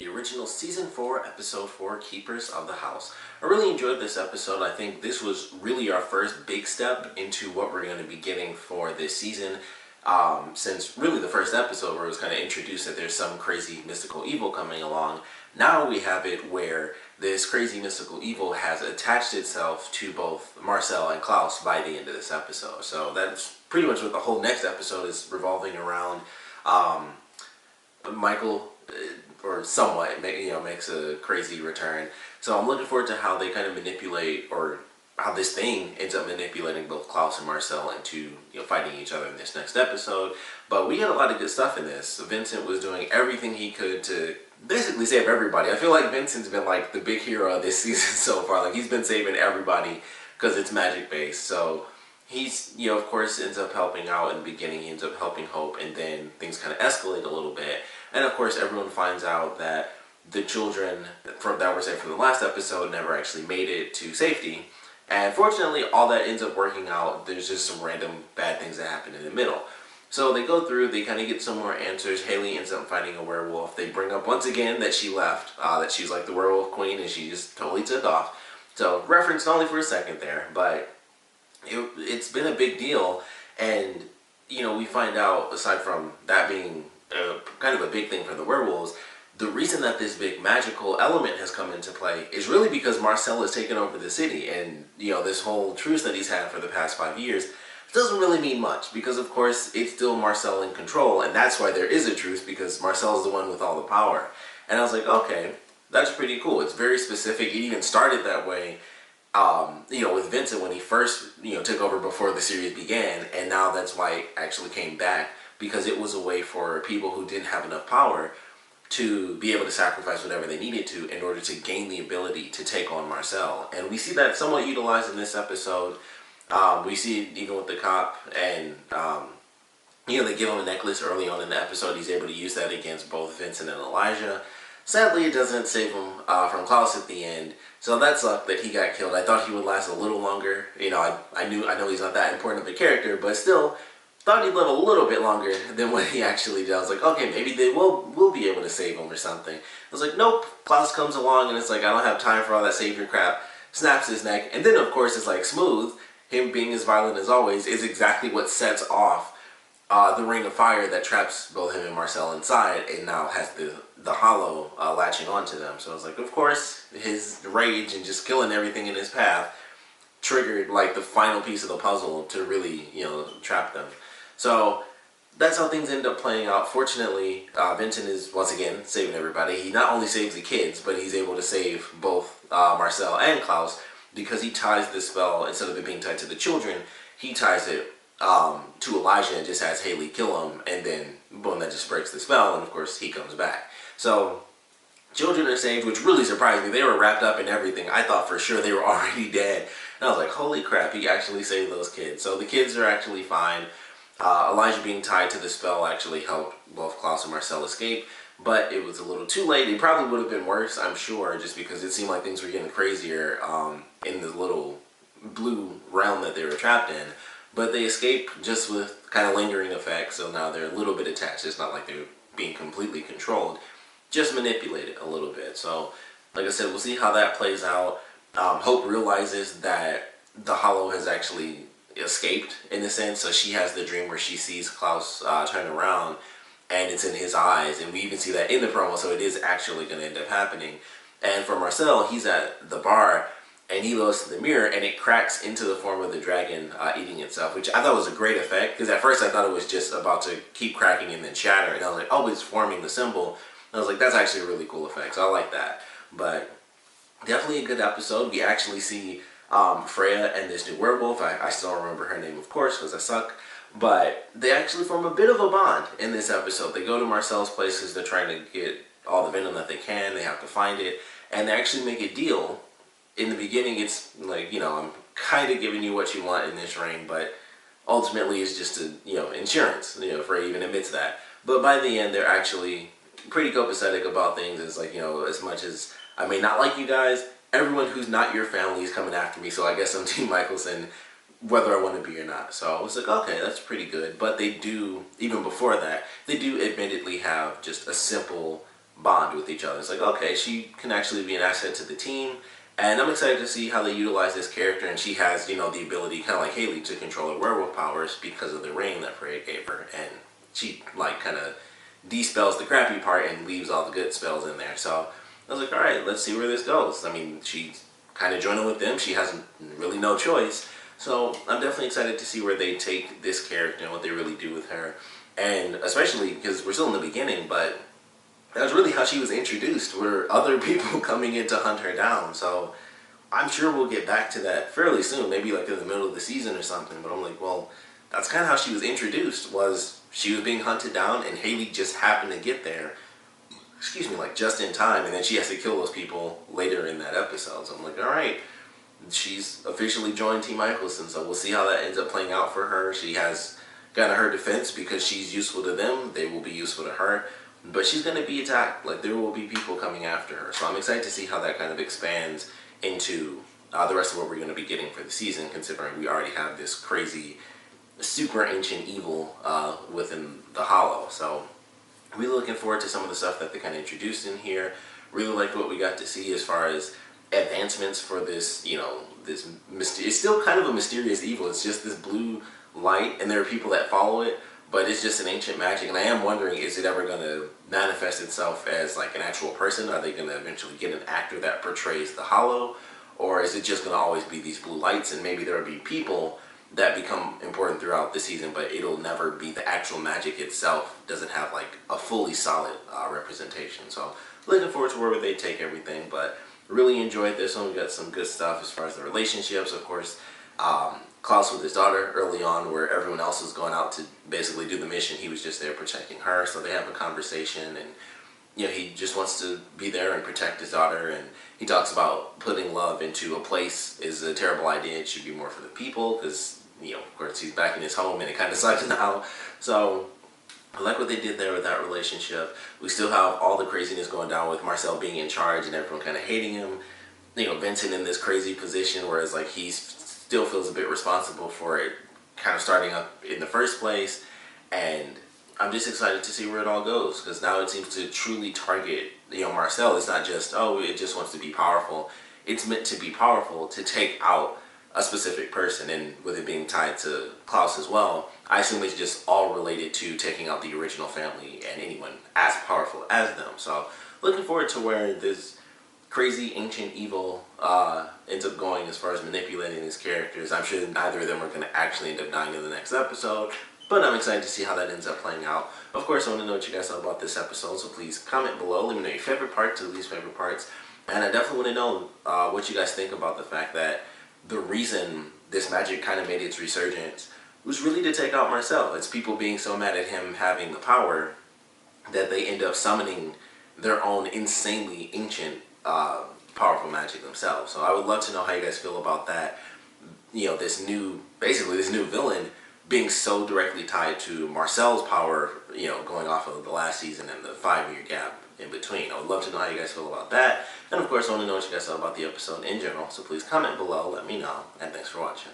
The original Season 4, Episode 4, Keepers of the House. I really enjoyed this episode. I think this was really our first big step into what we're going to be getting for this season. Since really the first episode where it was kind of introduced that there's some crazy mystical evil coming along, now we have it where this crazy mystical evil has attached itself to both Marcel and Klaus by the end of this episode. So that's pretty much what the whole next episode is revolving around. Michael, or somewhat, makes a crazy return. So I'm looking forward to how they kind of manipulate, or how this thing ends up manipulating both Klaus and Marcel into fighting each other in this next episode. But we had a lot of good stuff in this. Vincent was doing everything he could to basically save everybody. I feel like Vincent's been like the big hero of this season so far. Like, he's been saving everybody because it's magic based. So he's, of course, ends up helping out in the beginning. He ends up helping Hope, and then things kind of escalate a little bit. And of course, everyone finds out that the children that were saved from the last episode never actually made it to safety. And fortunately, all that ends up working out. There's just some random bad things that happen in the middle. So they go through, they kind of get some more answers. Haley ends up finding a werewolf. They bring up once again that she left, that she's like the werewolf queen, and she just totally took off. So referenced only for a second there, but it's been a big deal. And, we find out, aside from that being kind of a big thing for the werewolves, the reason that this big magical element has come into play is really because Marcel has taken over the city, and this whole truce that he's had for the past 5 years doesn't really mean much, because of course it's still Marcel in control, and that's why there is a truce, because Marcel is the one with all the power. And I was like, okay, that's pretty cool. It's very specific. It even started that way with Vincent when he first took over before the series began, and now that's why it actually came back, because it was a way for people who didn't have enough power to be able to sacrifice whatever they needed to in order to gain the ability to take on Marcel. And we see that somewhat utilized in this episode. We see it even with the cop, and they give him a necklace early on in the episode. He's able to use that against both Vincent and Elijah. Sadly, it doesn't save him from Klaus at the end, so that sucked that he got killed. I thought he would last a little longer. I know he's not that important of a character, but still, thought he'd live a little bit longer than what he actually did. I was like, okay, maybe they will be able to save him or something. I was like, nope. Klaus comes along, and it's like, I don't have time for all that savior crap. Snaps his neck, and then of course it's like smooth. Him being as violent as always is exactly what sets off the ring of fire that traps both him and Marcel inside, and now has the hollow latching onto them. So I was like, of course, his rage and just killing everything in his path triggered like the final piece of the puzzle to really trap them. So that's how things end up playing out. Fortunately, Vincent is once again saving everybody. He not only saves the kids, but he's able to save both Marcel and Klaus, because he ties the spell, instead of it being tied to the children, he ties it to Elijah and just has Haley kill him, and then boom, that just breaks the spell, and of course he comes back. So children are saved, which really surprised me. They were wrapped up in everything. I thought for sure they were already dead, and I was like, holy crap, he actually saved those kids. So the kids are actually fine. Elijah being tied to the spell actually helped both Klaus and Marcel escape, but it was a little too late. It probably would have been worse, I'm sure, just because it seemed like things were getting crazier in the little blue realm that they were trapped in. But they escape just with kind of lingering effects, so now they're a little bit attached. It's not like they're being completely controlled, just manipulated a little bit. So, like I said, we'll see how that plays out. Hope realizes that the Hollow has actually escaped, in a sense, so she has the dream where she sees Klaus turn around, and it's in his eyes, and we even see that in the promo, so it is actually going to end up happening. And for Marcel, he's at the bar, and he looks to the mirror, and it cracks into the form of the dragon eating itself, which I thought was a great effect, because at first I thought it was just about to keep cracking and then shatter, and I was like, oh, it's forming the symbol. And I was like, that's actually a really cool effect, so I like that. But definitely a good episode. We actually see Freya and this new werewolf. I still don't remember her name, of course, because I suck. But they actually form a bit of a bond in this episode. They go to Marcel's place because they're trying to get all the venom that they can. They have to find it. And they actually make a deal. In the beginning, it's like, I'm kind of giving you what you want in this ring, but ultimately it's just insurance. Freya even admits that. But by the end, they're actually pretty copacetic about things. It's like, as much as I may not like you guys, everyone who's not your family is coming after me, so I guess I'm Team Michelson, whether I want to be or not. So I was like, okay, that's pretty good. But they do, even before that, they do admittedly have just a simple bond with each other. It's like, okay, she can actually be an asset to the team. And I'm excited to see how they utilize this character. And she has, the ability, kind of like Haley, to control her werewolf powers because of the ring that Freya gave her. And she, like, kind of de-spells the crappy part and leaves all the good spells in there. So I was like, all right, let's see where this goes. I mean, she's kind of joining with them. She has really no choice. So I'm definitely excited to see where they take this character and what they really do with her. And especially because we're still in the beginning, but that was really how she was introduced, were other people coming in to hunt her down. So I'm sure we'll get back to that fairly soon, maybe like in the middle of the season or something. But I'm like, well, that's kind of how she was introduced, was she was being hunted down and Haley just happened to get there, like just in time, and then she has to kill those people later in that episode. So I'm like, all right, she's officially joined Team Michelson, so we'll see how that ends up playing out for her. She has kind of her defense because she's useful to them, they will be useful to her, but she's going to be attacked. Like, there will be people coming after her, so I'm excited to see how that kind of expands into the rest of what we're going to be getting for the season, considering we already have this crazy super ancient evil within the Hollow. So really looking forward to some of the stuff that they kind of introduced in here. Really liked what we got to see as far as advancements for this, it's still kind of a mysterious evil. It's just this blue light, and there are people that follow it, but it's just an ancient magic. And I am wondering, is it ever going to manifest itself as like an actual person? Are they going to eventually get an actor that portrays the Hollow? Or is it just going to always be these blue lights, and maybe there will be people that become important throughout the season, but it'll never be the actual magic itself, doesn't have like a fully solid representation. So looking forward to where they take everything, but really enjoyed this one. We got some good stuff as far as the relationships. Of course, Klaus with his daughter early on, where everyone else was going out to basically do the mission, he was just there protecting her. So they have a conversation, and he just wants to be there and protect his daughter. And he talks about putting love into a place is a terrible idea. It should be more for the people, because of course he's back in his home and it kind of sucks now. So I like what they did there with that relationship. We still have all the craziness going down with Marcel being in charge and everyone kind of hating him. Vincent in this crazy position, whereas like he still feels a bit responsible for it kind of starting up in the first place. And I'm just excited to see where it all goes, because now it seems to truly target Marcel. It's not just, oh, it just wants to be powerful. It's meant to be powerful to take out a specific person, and with it being tied to Klaus as well, I assume it's just all related to taking out the original family and anyone as powerful as them. So looking forward to where this crazy ancient evil ends up going as far as manipulating these characters. I'm sure neither of them are going to actually end up dying in the next episode, but I'm excited to see how that ends up playing out. Of course, I want to know what you guys thought about this episode, so please comment below. Let me know your favorite parts or least favorite parts, and I definitely want to know what you guys think about the fact that the reason this magic kind of made its resurgence was really to take out Marcel. It's people being so mad at him having the power that they end up summoning their own insanely ancient, powerful magic themselves. So I would love to know how you guys feel about that. This new villain being so directly tied to Marcel's power, going off of the last season and the 5-year gap in between. I would love to know how you guys feel about that. And of course, I want to know what you guys thought about the episode in general. So please comment below, let me know, and thanks for watching.